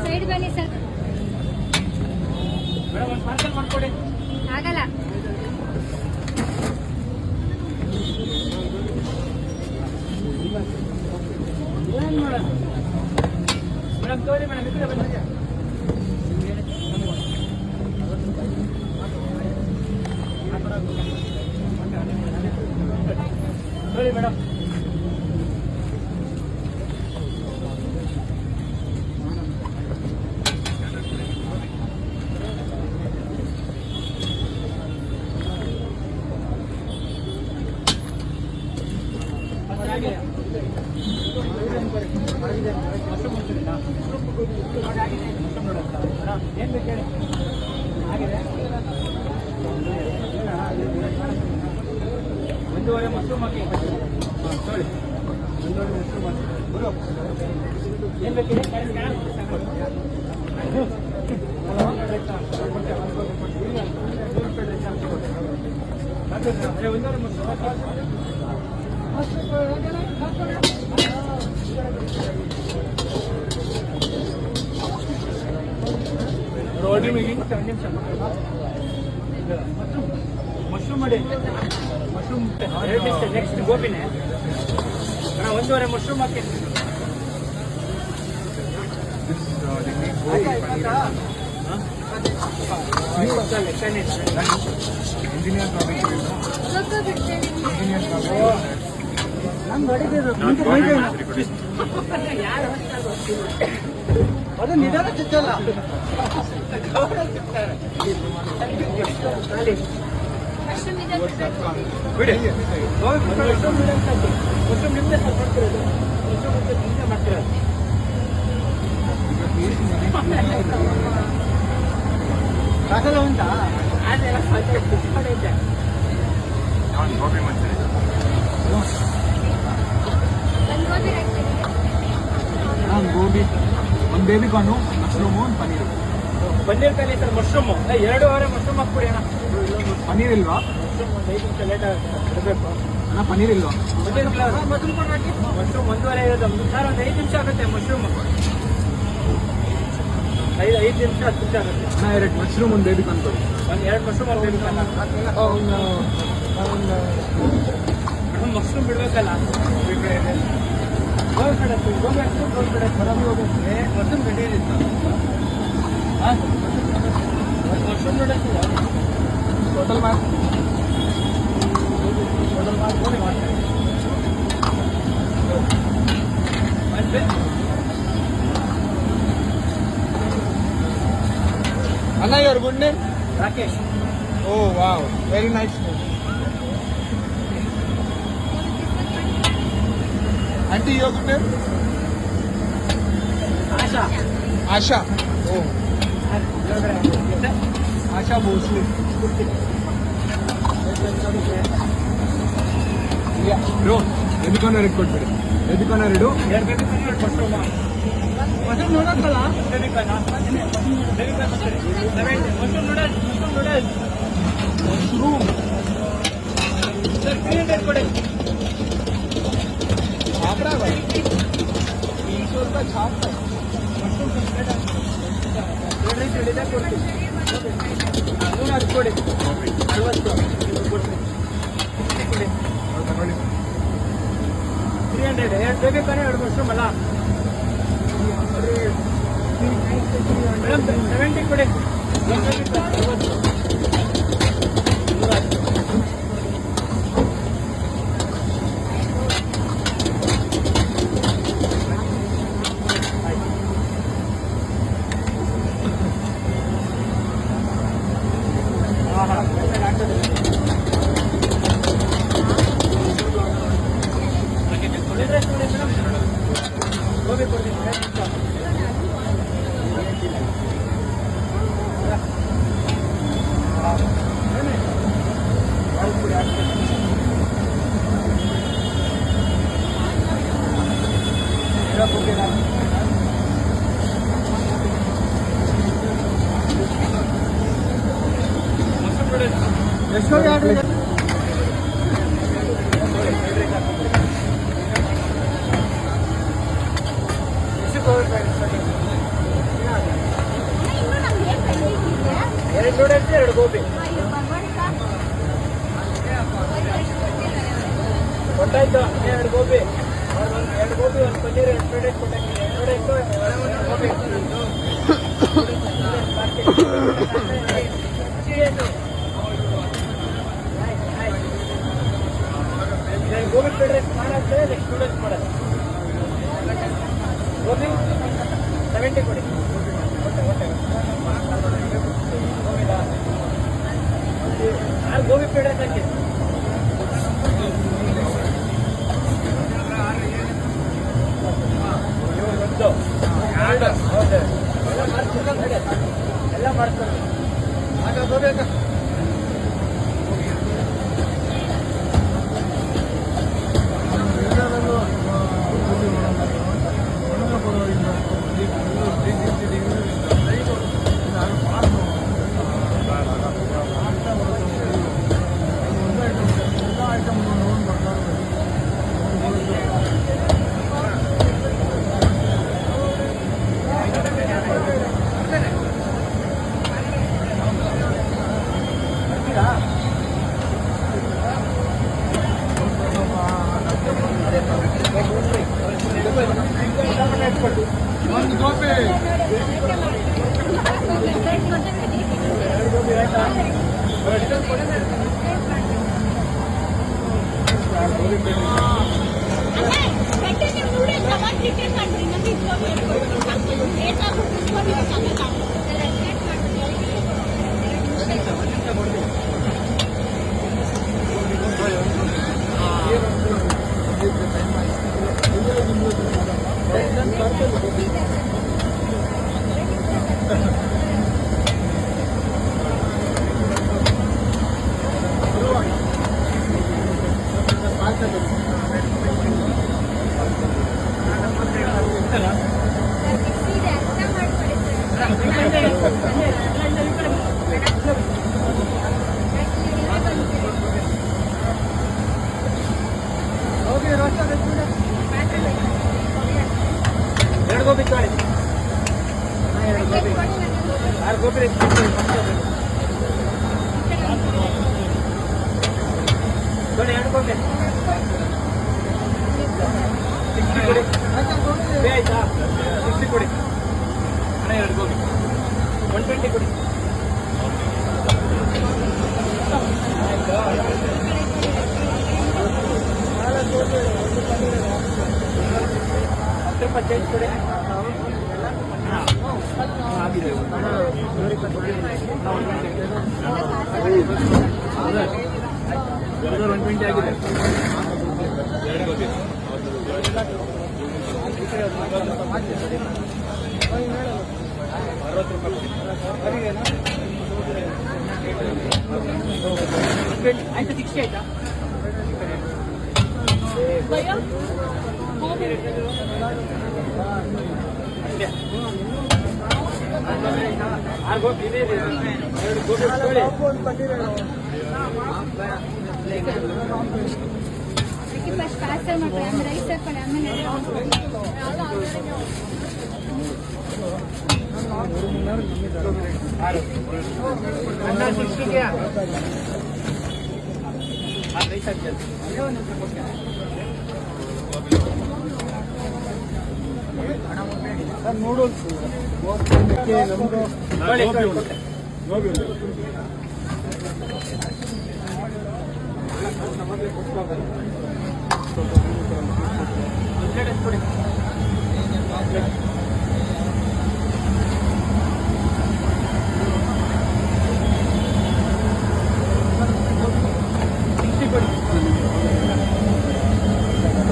Side ಬನ್ನಿ sir. Madam ಒಂದು parcel ಮಾಡ್ಕೊಡಿ. ಆಗಲ್ಲ. ಮೇಡಮ್ ತೋರಿ ಮೇಡಮ್ ಇದ್ರೆ ಬಂದಿದೆ ತೋರಿ ಮೇಡಮ್. ಏನ್ ಬೇಕು ಹೇಳಿ. ಆಗಿದೆ 1.5 ಮಶ್ರೂಮ್ ಹಾಕಿ ನೋಡಿ. 1.5 ಮಶ್ರೂಮ್ ಹಾಕಿ ಬರೋ. ಏನ್ ಬೇಕು ಹೇಳಿ. 1.5 ಮಶ್ರೂಮ್ ರೋಡಿ ಮೇಕಿಂಗ್ ಒಂದು ನಿಮಿಷ. ಮಶ್ರೂಮ್ ಮಾಡಿ. ಮಶ್ರೂಮ್ ನೆಕ್ಸ್ಟ್ ಗೋಬಿನೇ 1.5 ಮಶ್ರೂಮ್ ಹಾಕಿ. ಅದು ನಿಧಾನ ಚಿಕ್ಕಲ್ಲ. ಬಿಡಿ ಮಶ್ರೂಮ್ ನಿಮ್ದೆ ಮಾಡ್ತಿರೋದು. ಮಶ್ರೂಮ್ ಮಾಡ್ತಿರೋದು ಸಾಕಲ್ಲ ಉಂಟಾ? ಗೋಬಿ, ಒಂದು ಬೇಬಿ ಕಾರ್ನು, ಮಶ್ರೂಮು, ಒಂದು ಪನ್ನೀರು. ಪನ್ನೀರ್ ಕಲಿ ಸರ್. ಮಶ್ರೂಮು 2.5 ಮಶ್ರೂಮ್ ಹಾಕ್ಬಿಡಿ ಅಣ್ಣ. ಪನ್ನೀರ್ ಇಲ್ವಾ? ಮಶ್ರೂಮ್ ಒಂದು 5 ನಿಮಿಷ ಲೇಟ್ ಇರಬೇಕು ಅಣ್ಣ. ಪನ್ನೀರ್ ಇಲ್ವಾ? ಪನ್ನೀರ್ ಇಲ್ಲ. ಮಶ್ರೂಮ್ 1.5 ಇರೋದು ಸರ್. ಒಂದು 5 ನಿಮಿಷ ಆಗುತ್ತೆ ಮಶ್ರೂಮ್. 5 ನಿಮಿಷ 10 ನಿಮಿಷ ಆಗುತ್ತೆ. 2 ಮಶ್ರೂಮ್, ಒಂದು ಬೇಬಿ ಕಾರ್ನ್ ಕೊಡಿ. 2 ಮಶ್ರೂಮ್, ಒಂದು ಬೇಬಿ ಕಾರ್ನ್. ಮಶ್ರೂಮ್ ಬಿಡ್ಬೇಕಲ್ಲ. ಮಶ್ರೂಮ್ ಗಟ್ಟಿಯಿತ್ತು. ಮಶ್ರೂಮ್ ನೋಡೋದು ಟೋಟಲ್ ಮಾಡಿ Anna, your good name? Rakesh. Oh wow, very nice name. Auntie, your good name? Asha. Asha. Oh. Asha Bhosle. Yeah, bro. Baby corner record bro. Baby corner redo. Yeah, baby corner mashroom. Mashroom ನೋಡಕ್ಕಲ್ಲ. Baby corner. Baby corner. Mashroom noodles. Mashroom. Sir, 300 ಕೊಡಿ. छापड़ा भाई 300 रुपये छाप है. Mushroom complete है. ಕೊಡ್ತೀವಿ. ಅದು ಕೊಡಿ. 60 ಕೊಡ್ತೀವಿ. 300. 2 ಬೇಬಿ ಕಾರ್ನ್, 2 ಮಶ್ರೂಮ್ ಅಲ್ಲ ಮೇಡಮ್. 70 ಕೊಡಿ. 60. ಗೋಬಿ ಕೊಡ್ತೀನಿ. ಎಷ್ಟು ರೈಸ್ 2 ಗೋಬಿ. ಕೊಟ್ಟಾಯ್ತು. 2 ಗೋಬಿ, 2 ಗೋಬಿ, 1 ಪನ್ನೀರ್, 2 ಫ್ರೈಡ್ ರೈಸ್ ಕೊಟ್ಟಾಯ್ತು. 2 rice, 1 gobi. Gobi fried rice ಮಾಡಾದ್ರೆ ನೆಕ್ಸ್ಟ್ ನೂಡಲ್ಸ್ ಮಾಡೋದು. ಗೋಬಿ 70 ಕೊಡಿ. ಗೋಬಿ ಫ್ರೈಡ್ ರೈಸ್ ಹಾಕಿ. ಎಲ್ಲ ಮಾಡ್ತಾರೆ. ಒಂದು ಗೋಬಿ ಎರಡು ಗೋಬಿ ತೊಳಿ. 2 ಗೋಬಿ, 6 ಗೋಬಿ ರೈಸ್ ತೊಳಿ. 2 ಗೋಬಿ 60 ಕೊಡಿ. ಆಯ್ತಾ 60 ಕೊಡಿ. 2 ಗೋಬಿ 120 ಕೊಡಿ. ₹10 ಕೊಡಿ. ಆಗಿದೆ 120 ಆಗಿದೆ. 2 ಗೋಬಿ 60 ಆಯ್ತಾ? 60 ಆಯ್ತಾ? ಅಷ್ಟೇ. 6 ಗೋಬಿ ಇದೆ. 2 ಗೋಬಿ ಫಸ್ಟ್ ಪಾರ್ಸಲ್ ಮಾಡ್ತಾರೆ, ಆಮೇಲೆ ರೈಸ್ ಹಾಕೊಳ್ಳಿ, ಆಮೇಲೆ ಅನ್ನ 60ಗೆ ರೈಸ್ ಹಾಕಿ. ನೂಡಲ್ಸ್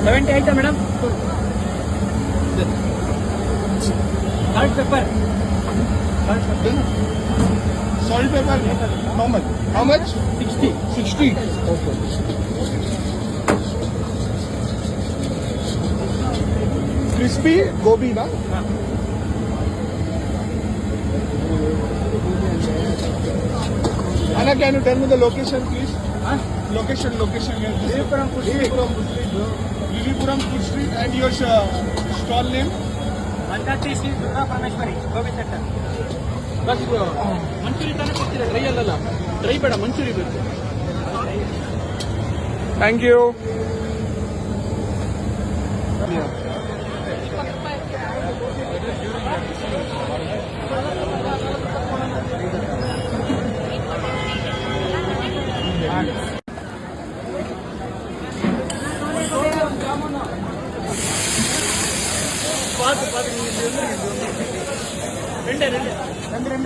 $70 ಆಯ್ತಾ madam? Salt pepper. Salt pepper, normal. How much? 60. 60. Okay. Crispy gobi, na? Anna, can you tell me the location, please? Huh? Location. Here. Lilipuram Food Street. Lilipuram Food Street, and your stall name? Mandati Sri Durga Parameshwari, Gobi Center. ಬಸ್ ಮಂಚೂರಿ ತಾನೇ ಕೊಡ್ತೀರಾ, dry ಅಲ್ಲಲ್ಲ, dry ಬೇಡ ಮಂಚೂರಿ ಬೇಕು. Thank you.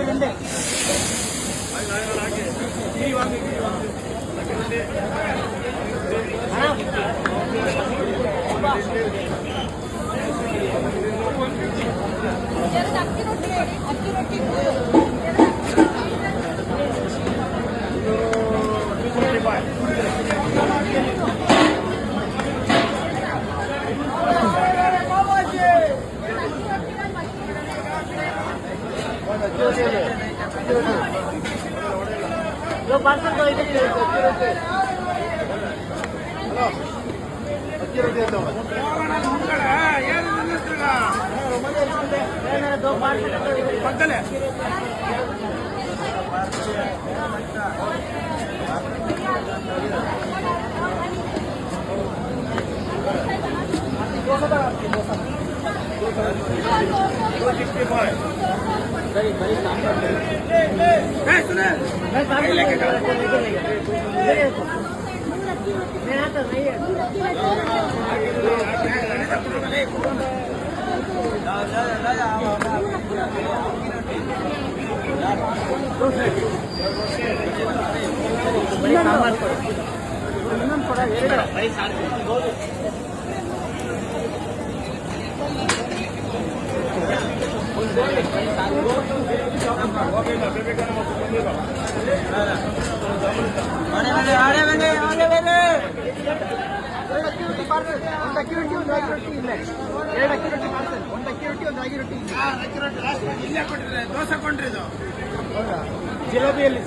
ரெண்டு ಅಕ್ಕಿ ರೊಟ್ಟಿ ಹೇಳಿ, ಅಕ್ಕಿ ರೊಟ್ಟಿ पार्सल तो दो पार्सल ಜಿಲೇಬಿಯಲ್ಲಿ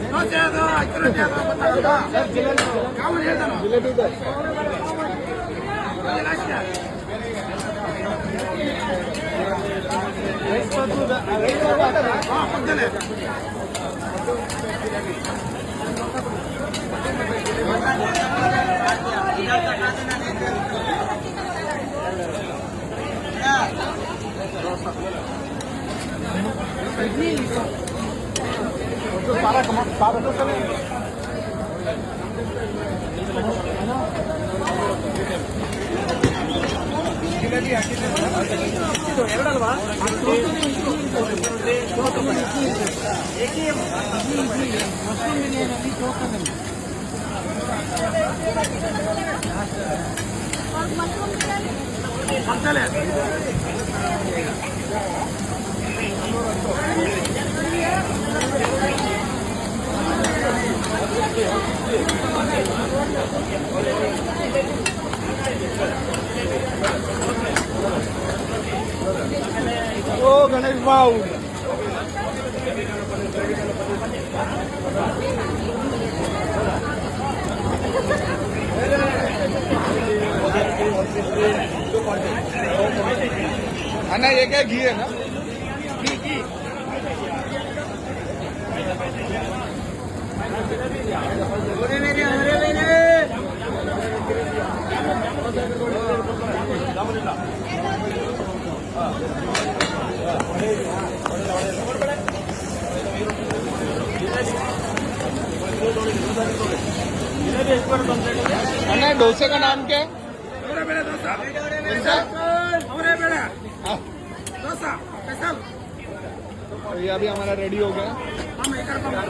ಎರಡಲ್ವಾ ओ गणेश भाऊ अन्ना ये क्या घी है ना घी अन्ना डोसे का नाम क्या है? ये अभी हमारा रेडी हो गया.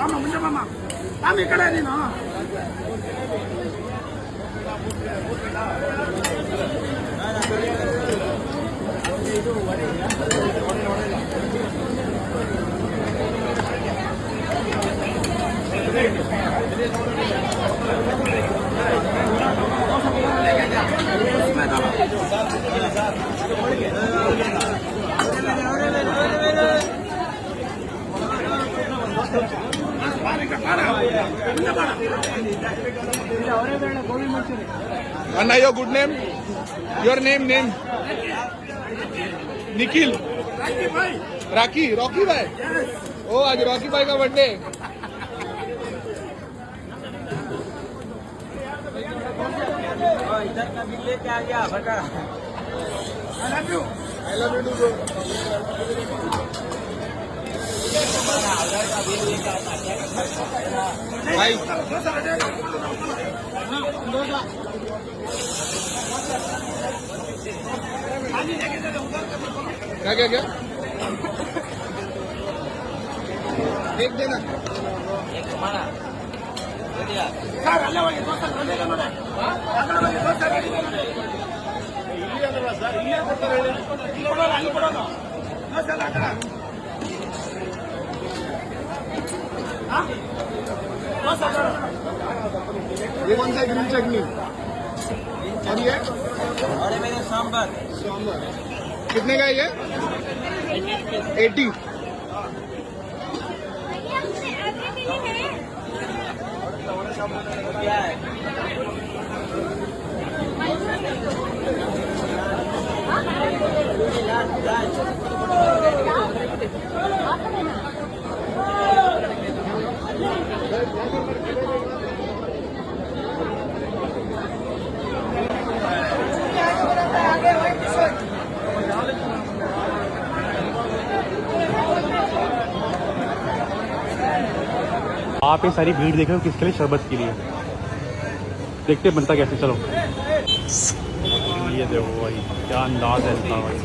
Anna, your good name? Your name? Nikhil? Rocky bhai? ओ आज रॉकी भाई का बर्थडे। इधर का बिल लेके आ गया बेटा। I love you too. भाई क्या क्या क्या देख देना ये कौन सा ग्रीन चटनी और ये और मेरे सांबर कितने का है ये 80। क्या है? आप ये सारी भीड़ देख रहे हो किसके लिए? शरबत के लिए। देखते बनता कैसे। चलो ये देखो भाई क्या अंदाज है इनका भाई।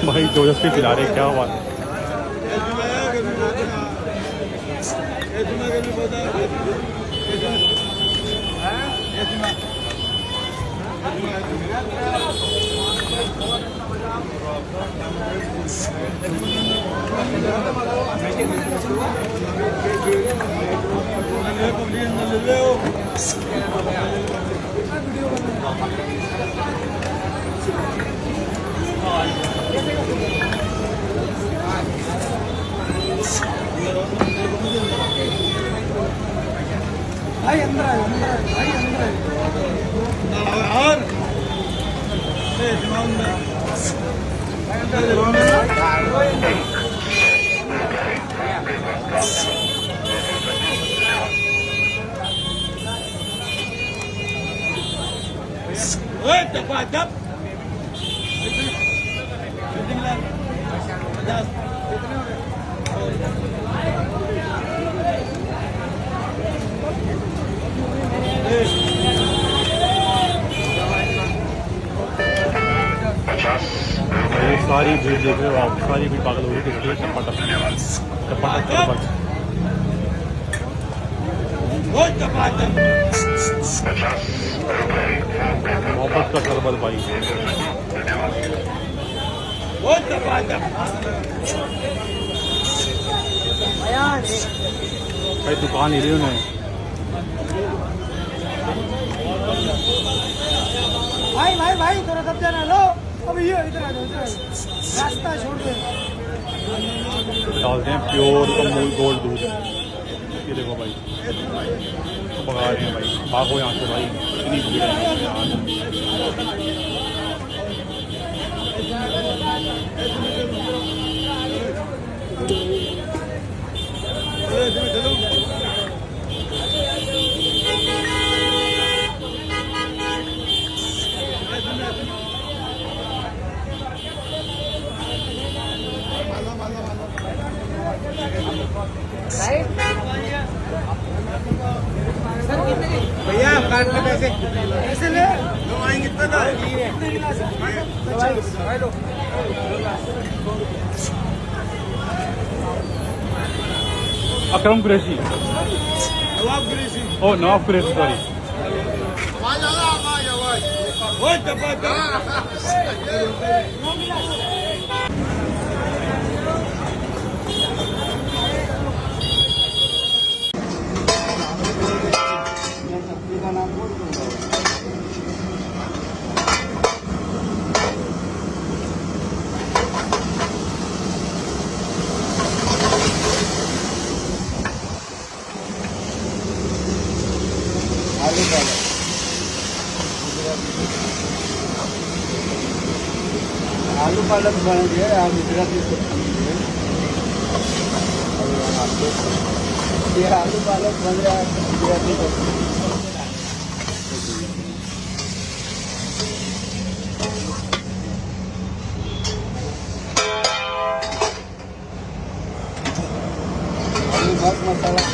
भाई जबरदस्ती पिला रहे, क्या बात है। भाई अंदर भाई अंदर और ये सारी भीड़ देख रहे हो आप, सारी भीड़ पागल हो रही है किसके लिए? टपाटप मोहब्बत का शरबत भाई। भाई दुकान ले रही उन्हें। भाई भाई भाई थोड़ा सब जाना लो। अब ये इधर आ जाओ, रास्ता छोड़ दे। डालते हैं प्योर अमूल गोल्ड दूध। ये देखो भाई भगा रहे हैं भाई, भागो यहाँ से भाई, इतनी भीड़ है यहाँ। भैया कार्ड में पैसे पैसे ले दवाई कितना था? अकरम कुरैशी, नवाब कुरैशी। ओ नवाब कुरैशी, सॉरी। पालक बनेंगे आप गुजराती ये आलू पालक बन रहा है गुजराती आलू बहुत मसाला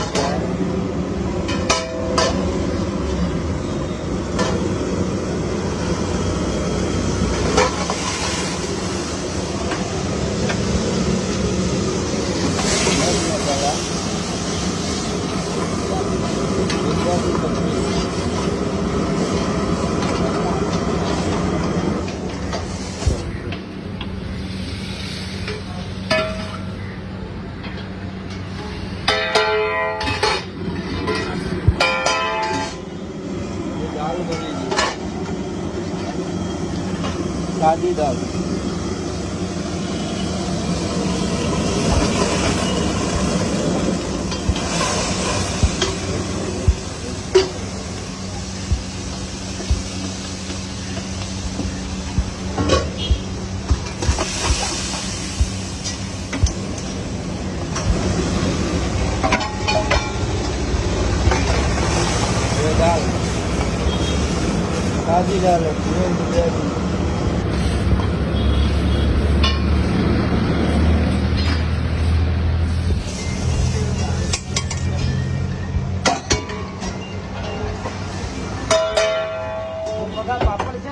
दाल बनेगी सादी दाल ये दाल सादी दाल है प्योर गुजराती पापड़ से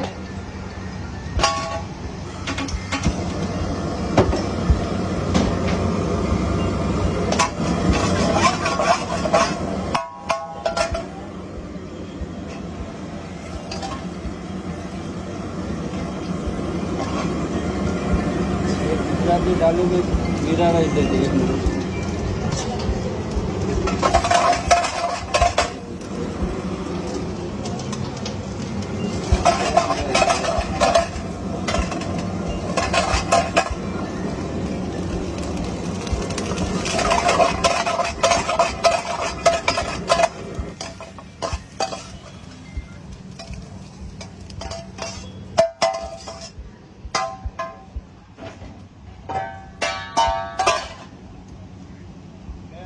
गुजराती दालों में जीरा राइस देते हैं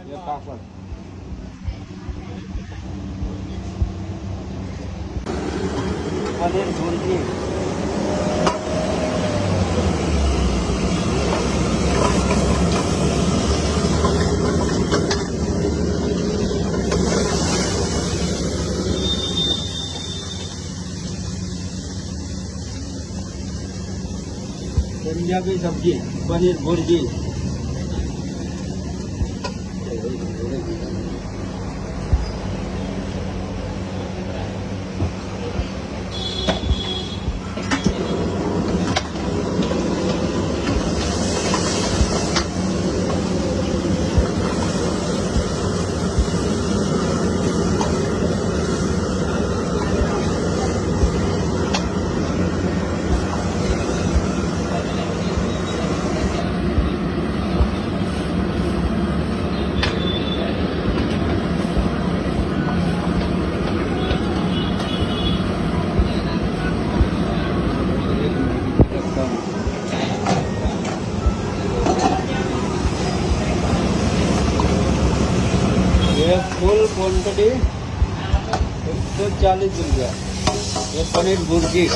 ये पापड़ पनीर भुर्जी पंजाबी सब्जी पनीर भुर्जी ये फुल क्वांटिटी 140 रुपया ये पनीर भुर्जी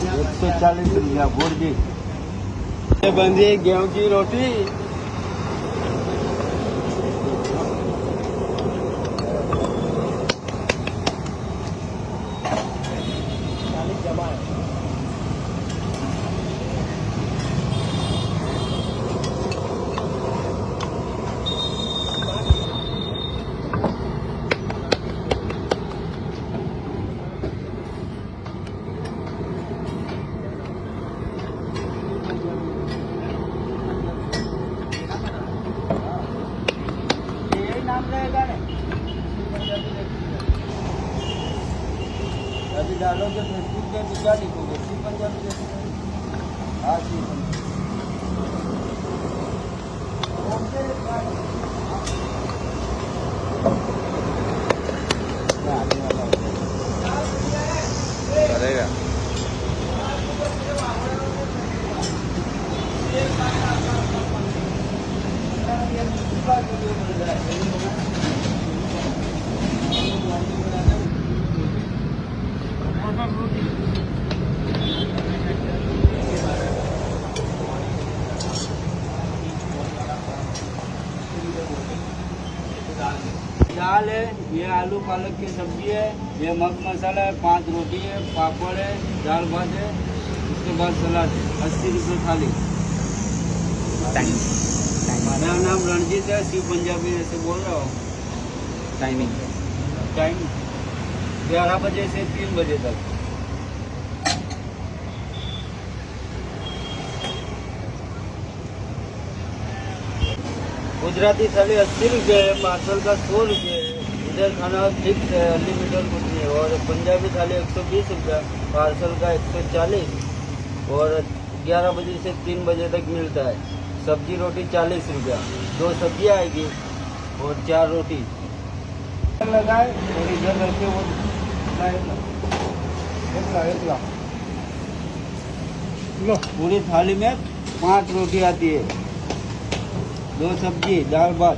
₹140 भुर्जी ये बंदी गेहूं की रोटी क्या लिखोगे? सी पंजाबी जैसे? हाँ सी चलेगा। दाल है, ये आलू पालक की सब्जी है, ये मग मसाला है, 5 रोटी है, पापड़ है, दाल भात है, उसके बाद सलाद है। 80 रुपये थाली। मेरा नाम रणजीत है, सी पंजाबी से बोल रहा हूँ। टाइमिंग टाइम 11 बजे से 3 बजे तक। गुजराती थाली 80 रुपये है, पार्सल का 100 रुपये है। इधर खाना फिक्स है, अनलिमिटेड कुछ नहीं है। और पंजाबी थाली 120 रुपया, पार्सल का 140 और 11 बजे से 3 बजे तक मिलता है। सब्जी रोटी 40 रुपया, 2 सब्जियाँ आएगी और 4 रोटी लगाए और इधर रखे वो पूरी थाली में 5 रोटी आती है, 2 सब्जी, दाल भात।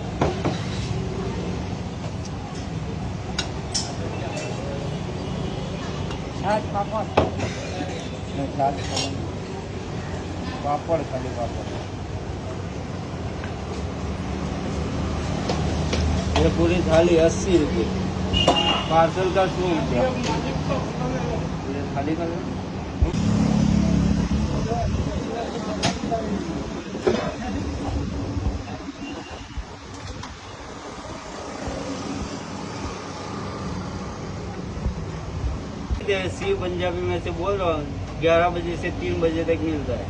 पापड़ खाली पापड़। ये पूरी थाली 80 रुपये, पार्सल का 100 रुपया। पूरी थाली का सी पंजाबी में से बोल रहा हूँ। 11 बजे से 3 बजे तक मिलता है।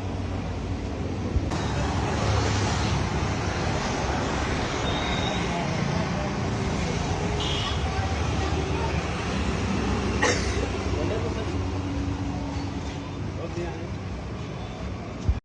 Okay.